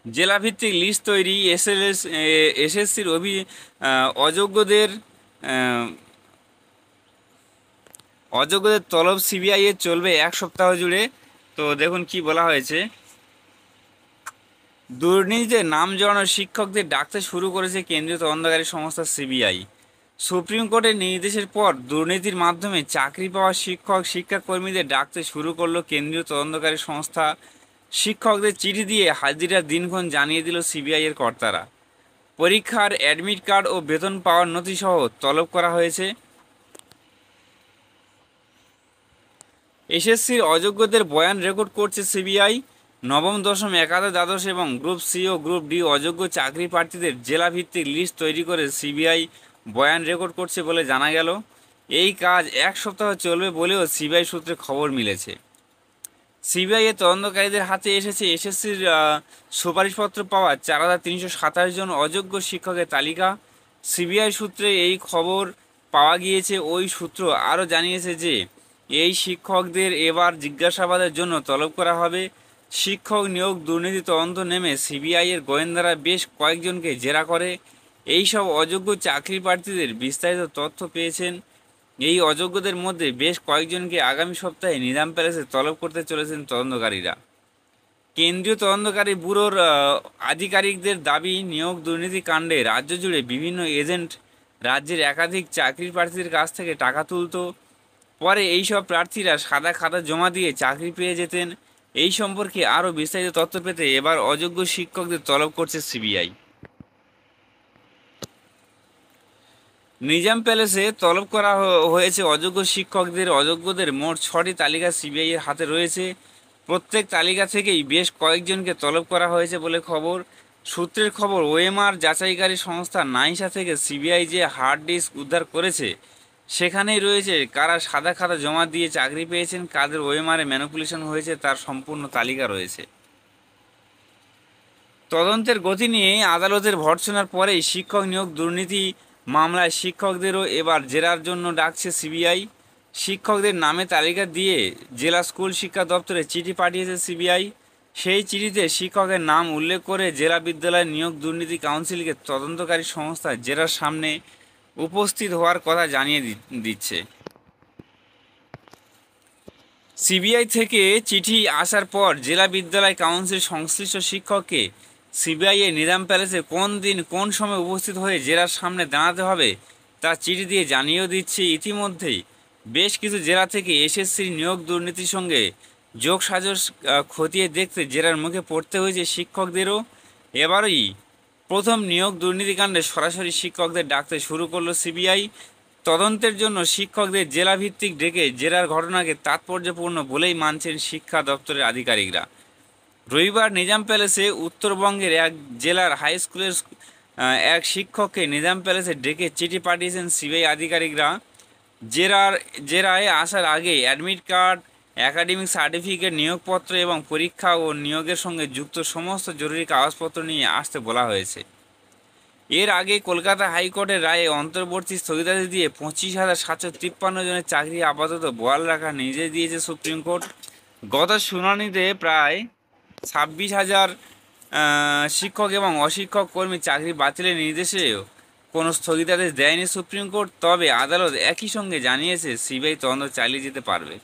জেলাভিত্তিক list তৈরি, এসএসসির অযোগ্যদের আহ, অযোগ্যদের তলব সিবিআই এর চলবে 1 সপ্তাহ জুড়ে। তো দেখুন কি বলা হয়েছে। দুর্নীতিতে নাম জড়ানো শিক্ষকদের ডাকতে শুরু করেছে কেন্দ্রীয় তদন্তকারী সংস্থা সিবিআই। সুপ্রিম কোর্টের নির্দেশের পর দুর্নীতির মাধ্যমে চাকরি পাওয়া শিক্ষাকর্মীদের ডাকতে শুরু করলো কেন্দ্রীয় তদন্তকারী সংস্থা। শিক্ষকদের চিঠি দিয়ে হাজিরার দিনক্ষণ জানিয়ে দিল সিবিআই এর কর্তারা। পরীক্ষার অ্যাডমিট কার্ড ও বেতন পাওয়ার নথিসহ তলব করা হয়েছে। এসএসসির অযোগ্যদের বয়ান রেকর্ড করছে সিবিআই। নবম, দশম, একাদশ, দ্বাদশ এবং গ্রুপ সি ও গ্রুপ ডি অযোগ্য চাকরি প্রার্থীদের জেলাভিত্তিক লিস্ট তৈরি করে সিবিআই বয়ান রেকর্ড করছে বলে জানা গেল। এই কাজ 1 সপ্তাহ চলবে বলেও সিবিআই সূত্রে খবর মিলেছে। সিবিআই এর তদন্তকারীদের হাতে এসেছে এসএসসির সুপারিশপত্র পাওয়া 4,327 জন অযোগ্য শিক্ষকের তালিকা। সিবিআই সূত্রে এই খবর পাওয়া গিয়েছে। ওই সূত্র আরও জানিয়েছে যে এই শিক্ষকদের এবার জিজ্ঞাসাবাদের জন্য তলব করা হবে। শিক্ষক নিয়োগ দুর্নীতি তদন্ত নেমে সিবিআই এর গোয়েন্দারা বেশ কয়েকজনকে জেরা করে। এই সব অযোগ্য চাকরি প্রার্থীদের বিস্তারিত তথ্য পেয়েছেন। এই অযোগ্যদের মধ্যে বেশ কয়েকজনকে আগামী সপ্তাহে নিজাম প্যালেসে তলব করতে চলেছেন তদন্তকারীরা। কেন্দ্রীয় তদন্তকারী ব্যুরোর আধিকারিকদের দাবি, নিয়োগ দুর্নীতি কাণ্ডে রাজ্য জুড়ে বিভিন্ন এজেন্ট রাজ্যের একাধিক চাকরি প্রার্থীদের কাছ থেকে টাকা তুলত। পরে এইসব প্রার্থীরা সাদা খাতা জমা দিয়ে চাকরি পেয়ে যেতেন। এই সম্পর্কে আরও বিস্তারিত তথ্য পেতে এবার অযোগ্য শিক্ষকদের তলব করছে সিবিআই। নিজাম প্যালেসে তলব করা হয়েছে অযোগ্যদের মোট 6টি তালিকা সিবিআই এর হাতে রয়েছে। প্রত্যেক তালিকা থেকেই বেশ কয়েকজনকে তলব করা হয়েছে বলে খবর। সূত্রের খবর, ওএমআর যাচাইকারী সংস্থা নাইসা থেকে সিবিআই যে হার্ড ডিস্ক উদ্ধার করেছে সেখানেই রয়েছে কারা সাদা খাতা জমা দিয়ে চাকরি পেয়েছেন, কাদের ওএমআরে ম্যানিপুলেশন হয়েছে তার সম্পূর্ণ তালিকা রয়েছে। তদন্তের গতি নিয়ে আদালতের ভর্ৎসনার পরেই শিক্ষক নিয়োগ দুর্নীতি মামলায় শিক্ষকদেরও এবার জেরার জন্য ডাকছে সিবিআই। শিক্ষকদের নামে তালিকা দিয়ে জেলা স্কুল শিক্ষা দপ্তরে চিঠি পাঠিয়েছে সিবিআই। সেই চিঠিতে শিক্ষকের নাম উল্লেখ করে জেলা বিদ্যালয় নিয়োগ দুর্নীতি কাউন্সিলকে তদন্তকারী সংস্থা জেরার সামনে উপস্থিত হওয়ার কথা জানিয়ে দিচ্ছে। সিবিআই থেকে চিঠি আসার পর জেলা বিদ্যালয় কাউন্সিল সংশ্লিষ্ট শিক্ষককে সিবিআই এর নিজাম প্যালেসে কোন দিন কোন সময় উপস্থিত হয়ে জেলার সামনে দাঁড়াতে হবে তা চিঠি দিয়ে জানিয়েও দিচ্ছে। ইতিমধ্যেই বেশ কিছু জেলা থেকে এসএসসির নিয়োগ দুর্নীতির সঙ্গে যোগসাজশ খতিয়ে দেখতে জেলার মুখে পড়তে হয়েছে শিক্ষকদেরও। এবারই প্রথম নিয়োগ দুর্নীতিকাণ্ডে সরাসরি শিক্ষকদের ডাকতে শুরু করলো সিবিআই। তদন্তের জন্য শিক্ষকদের জেলাভিত্তিক ডেকে জেরার ঘটনাকে তাৎপর্যপূর্ণ বলেই মানছেন শিক্ষা দপ্তরের আধিকারিকরা। রবিবার নিজাম প্যালেসে উত্তরবঙ্গের এক জেলার হাই স্কুলের এক শিক্ষককে নিজাম প্যালেসে ডেকে চিঠি পাঠিয়েছেন সিবিআই আধিকারিকরা। জেরায় আসার আগে অ্যাডমিট কার্ড, একাডেমিক সার্টিফিকেট, নিয়োগপত্র এবং পরীক্ষা ও নিয়োগের সঙ্গে যুক্ত সমস্ত জরুরি কাগজপত্র নিয়ে আসতে বলা হয়েছে। এর আগে কলকাতা হাইকোর্টের রায়ে অন্তর্বর্তী স্থগিতাদেশ দিয়ে 25,753 জনের চাকরি আপাতত বহাল রাখার নির্দেশ দিয়েছে সুপ্রিম কোর্ট। গত শুনানিতে প্রায় 26,000 শিক্ষক এবং অশিক্ষক কর্মী চাকরি বাতিলের নির্দেশেও কোনো স্থগিতাদেশ দেয়নি সুপ্রিম কোর্ট। তবে আদালত একই সঙ্গে জানিয়েছে সিবিআই তদন্ত চালিয়ে যেতে পারবে।